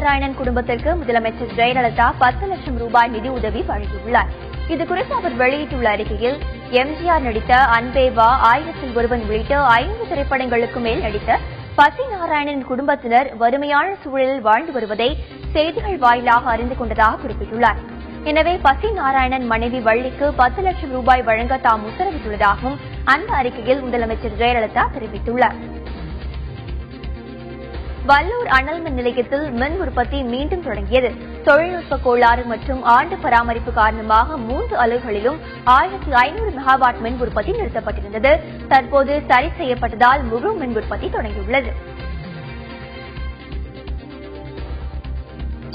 நாராயணன் குடும்பத்திற்கு முதலமைச்சர் ஜெயலலிதா 10 லட்சம் ரூபாய் நிதி உதவி வழங்கியுள்ளார். இதுகுறித்து அவர் வெளியிட்டுள்ள அறிக்கையில், எம்ஜிஆர் நடித்த அன்பே வா, 1000ல் ஒருவன் உள்ளிட்ட 5 திரைப்படங்களுக்கு மேல் நடித்த பசி நாராயணன் குடும்பத்தினர் வறுமையான சூழலில் வாழ்ந்து வருவதை செய்திகள் வாயிலாக அறிந்து கொண்டதாக குறிப்பிட்டுள்ளார். எனவே பசி நாராயணன் மனைவி வள்ளிக்கு 10 லட்சம் ரூபாய் வழங்க தாம் உத்தரவிட்டுள்ளதாகவும் அந்த அறிக்கையில் முதலமைச்சர் ஜெயலலிதா தெரிவித்துள்ளார். வல்லூர் அனல் மின் நிலையத்தில் மின் உற்பத்தி மீண்டும் தொடங்கியது. தொழில்நுட்ப கோளாறு மற்றும் ஆண்டு பராமரிப்பு காரணமாக 3 அலகுகளிலும் 1500 மெகாவாட் மின் உற்பத்தி நிறுத்தப்பட்டிருந்தது. தற்போது சரி செய்யப்பட்டதால் முழு மின் உற்பத்தி தொடங்கியுள்ளது.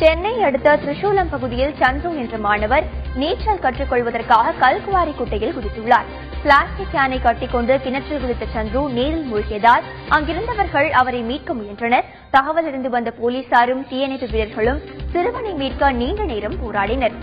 சென்னை அடுத்த திரிசூலம் பகுதியில் சந்துரு என்ற மாணவர் நீச்சல் கற்றுக்கொள்வதற்காக கல்குவாரி குட்டையில் குதித்துள்ளார். பிளாஸ்டிக் கேனை கட்டிக்கொண்டு கிணற்றில் குதித்த சந்துரு நீரில் மூழ்கியதால் அங்கிருந்தவர்கள் அவரை மீட்க முயன்றனர். தகவல் அறிந்து வந்த போலீசாரும் தீயணைப்பு வீரர்களும் சிறுவனை மீட்க நீண்ட நேரம் போராடினர்.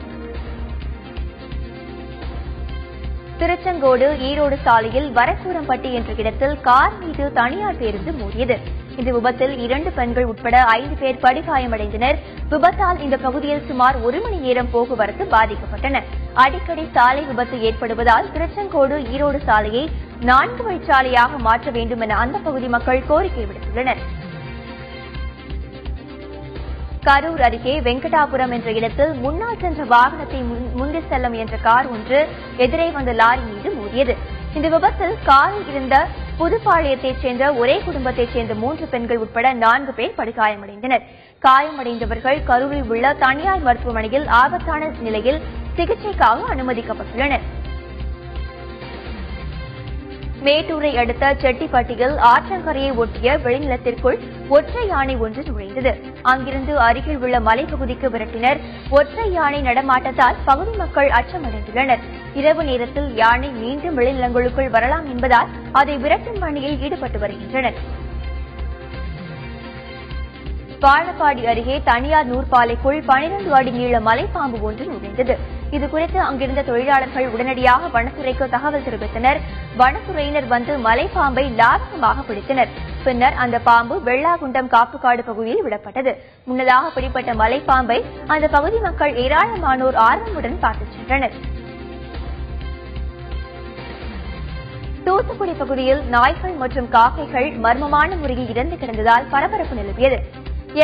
திருச்செங்கோடு ஈரோடு சாலையில் வரக்கூரம்பட்டி என்ற இடத்தில் கார் மீது தனியார் பேருந்து மோதியது. இந்த விபத்தில் 2 பெண்கள் உட்பட 5 பேர் படுகாயமடைந்தனர். விபத்தால் இந்த பகுதியில் சுமார் 1 மணி நேரம் போக்குவரத்து பாதிக்கப்பட்டன. அடிக்கடி சாலை விபத்து ஏற்படுவதால் திருச்செங்கோடு ஈரோடு சாலையை 4 வழிச்சாலையாக மாற்ற வேண்டும் என அந்த பகுதி மக்கள் கோரிக்கை விடுத்துள்ளனர். கரூர் அருகே வெங்கடாபுரம் என்ற இடத்தில் முன்னால் சென்ற வாகனத்தை முந்தி செல்ல முயன்ற கார் ஒன்று எதிரே வந்த லாரி மீது மோதியது. இந்த விபத்தில் காரில் இருந்த புதுப்பாளையத்தைச் சேர்ந்த ஒரே குடும்பத்தைச் சேர்ந்த 3 பெண்கள் உட்பட 4 பேர் படுகாயமடைந்தனர். காயமடைந்தவர்கள் கரூரில் உள்ள தனியார் மருத்துவமனையில் ஆபத்தான நிலையில் சிகிச்சைக்காக அனுமதிக்கப்பட்டுள்ளனர். மேட்டூரை அடுத்த செட்டிப்பட்டியில் ஆற்றங்கரையை ஒட்டிய வெளிநிலத்திற்குள் ஒற்றை யானை ஒன்று நுழைந்தது. அங்கிருந்து அருகில் உள்ள மலைப்பகுதிக்கு விரட்டினர். ஒற்றை யானை நடமாட்டத்தால் பகுதி மக்கள் அச்சமடைந்துள்ளனர். இரவு நேரத்தில் யானை மீண்டும் வெளிநிலங்களுக்குள் வரலாம் என்பதால் அதை விரட்டும் பணியில் ஈடுபட்டு வருகின்றனர். வாழப்பாடி அருகே தனியார் நூற்பாலைக்குள் 12 அடி நீள மலைப்பாம்பு ஒன்று நுழைந்தது. இதுகுறித்து அங்கிருந்த தொழிலாளர்கள் உடனடியாக வனத்துறைக்கு தகவல் தெரிவித்தனர். வனத்துறையினர் வந்து மலைப்பாம்பை லாபகமாக பிடித்தனர். பின்னர் அந்த பாம்பு வெள்ளாகுண்டம் காப்புக்காடு பகுதியில் விடப்பட்டது. முன்னதாக பிடிப்பட்ட மலைப்பாம்பை அந்த பகுதி மக்கள் ஏராளமானோர் ஆர்வமுடன் பார்த்துச் சென்றனர். தூத்துக்குடி பகுதியில் நாய்கள் மற்றும் காக்கைகள் மர்மமான முறையில் இறந்து கிடந்ததால் பரபரப்பு நிலவியது.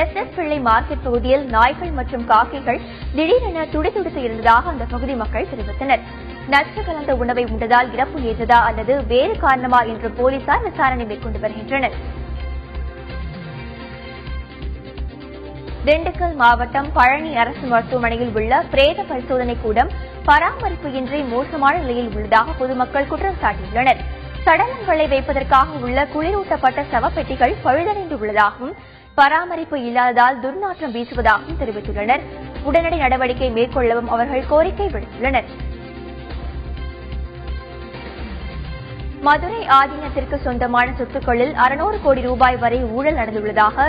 SS பிள்ளை மார்க்கெட் பகுதியில் நாய்கள் மற்றும் காக்கைகள் திடீரென துடிதுடித்து இருந்ததாக அந்த பகுதி மக்கள் தெரிவித்தனர். நச்சு கலந்த உணவை உண்டதால் இறப்பு நேர்ந்ததா அல்லது வேறு காரணமா என்று போலீசார் விசாரணை மேற்கொண்டு வருகின்றனர். திண்டுக்கல் மாவட்டம் பழனி அரசு மருத்துவமனையில் உள்ள பிரேத பரிசோதனை கூடம் பராமரிப்பு இன்றி மோசமான நிலையில் உள்ளதாக பொதுமக்கள் குற்றம் சாட்டியுள்ளனர். சடலங்களை வைப்பதற்காக உள்ள குளிரூட்டப்பட்ட சவப்பெட்டிகள் பழுதடைந்து உள்ளதாகவும் பராமரிப்பு இல்லாததால் துர்நாற்றம் வீசுவதாகவும் தெரிவித்துள்ளனர். உடனடி நடவடிக்கை மேற்கொள்ளவும் அவர்கள் கோரிக்கை விடுத்துள்ளனர். மதுரை ஆதீனத்திற்கு சொந்தமான சொத்துக்களில் 600 கோடி ரூபாய் வரை ஊழல் நடந்துள்ளதாக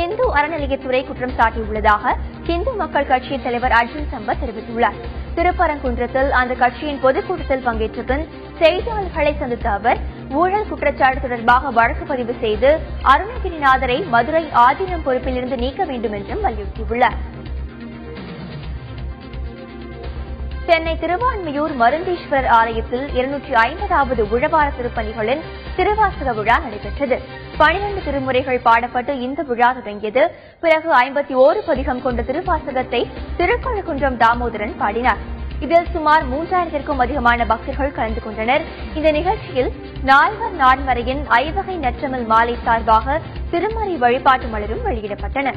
இந்து அறநிலையத்துறை குற்றம் சாட்டியுள்ளதாக இந்து மக்கள் கட்சியின் தலைவர் அர்ஜுன் சம்பத் தெரிவித்துள்ளார். திருப்பரங்குன்றத்தில் அந்த கட்சியின் பொதுக்கூட்டத்தில் பங்கேற்ற பின் செய்தியாளர்களை சந்தித்த அவர் ஊழல் குற்றச்சாட்டு தொடர்பாக வழக்கு பதிவு செய்து அருணகிரிநாதரை மதுரை ஆதீனம் பொறுப்பிலிருந்து நீக்க வேண்டும் என்றும் வலியுறுத்தியுள்ளார். சென்னை திருவான்மியூர் மருந்தீஸ்வரர் ஆலயத்தில் 250வது உழவார திருப்பணிகளின் திருவாசக விழா நடைபெற்றது. 12 திருமுறைகள் பாடப்பட்டு இந்த விழா தொடங்கியது. பிறகு 51 பதிகம் கொண்ட திருவாசகத்தை திருக்கழுக்குன்றம் தாமோதரன் பாடினார். இதில் சுமார் 3000க்கும் அதிகமான பக்தர்கள் கலந்து கொண்டனர். இந்த நிகழ்ச்சியில் நால்வர் நான்மறையின் ஐவகை நற்றமிழ் மாலை சார்பாக திருமறை வழிபாட்டு மலரும் வெளியிடப்பட்டன.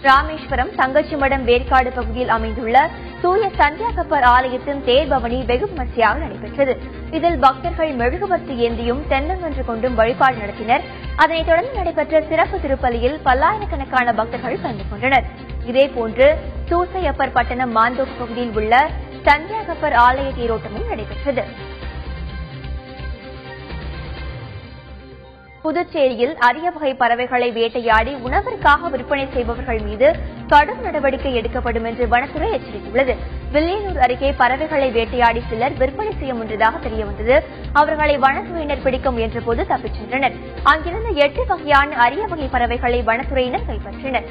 ராமேஸ்வரம் தங்கச்சிமடம் வேர்க்காடு பகுதியில் அமைந்துள்ள தூய சந்தியா கப்பர் ஆலயத்தின் தேர்பவனி வெகு விமர்சையாக நடைபெற்றது. இதில் பக்தர்கள் மெழுகுவர்த்தி ஏந்தியும் தென்னங்கன்று கொண்டும் வழிபாடு நடத்தினர். அதனைத் தொடர்ந்து நடைபெற்ற சிறப்பு திருப்பலியில் பல்லாயிரக்கணக்கான பக்தர்கள் கலந்து கொண்டனர். இதேபோன்று சூசையப்பர் பட்டணம் மாந்தோப்பு பகுதியில் உள்ள சந்தியா கப்பர் ஆலய தேரோட்டமும் நடைபெற்றது. புதுச்சேரியில் அரிய வகை பறவைகளை வேட்டையாடி உணவிற்காக விற்பனை செய்பவர்கள் மீது கடும் நடவடிக்கை எடுக்கப்படும் என்று வனத்துறை எச்சரித்துள்ளது. வில்லியனூர் அருகே பறவைகளை வேட்டையாடி சிலர் விற்பனை செய்ய முன்றதாக தெரியவந்தது. அவர்களை வனத்துறையினர் பிடிக்க முயன்றபோது தப்பிச் சென்றனர். அங்கிருந்த 8 வகையான அரிய வகை பறவைகளை வனத்துறையினர் கைப்பற்றினர்.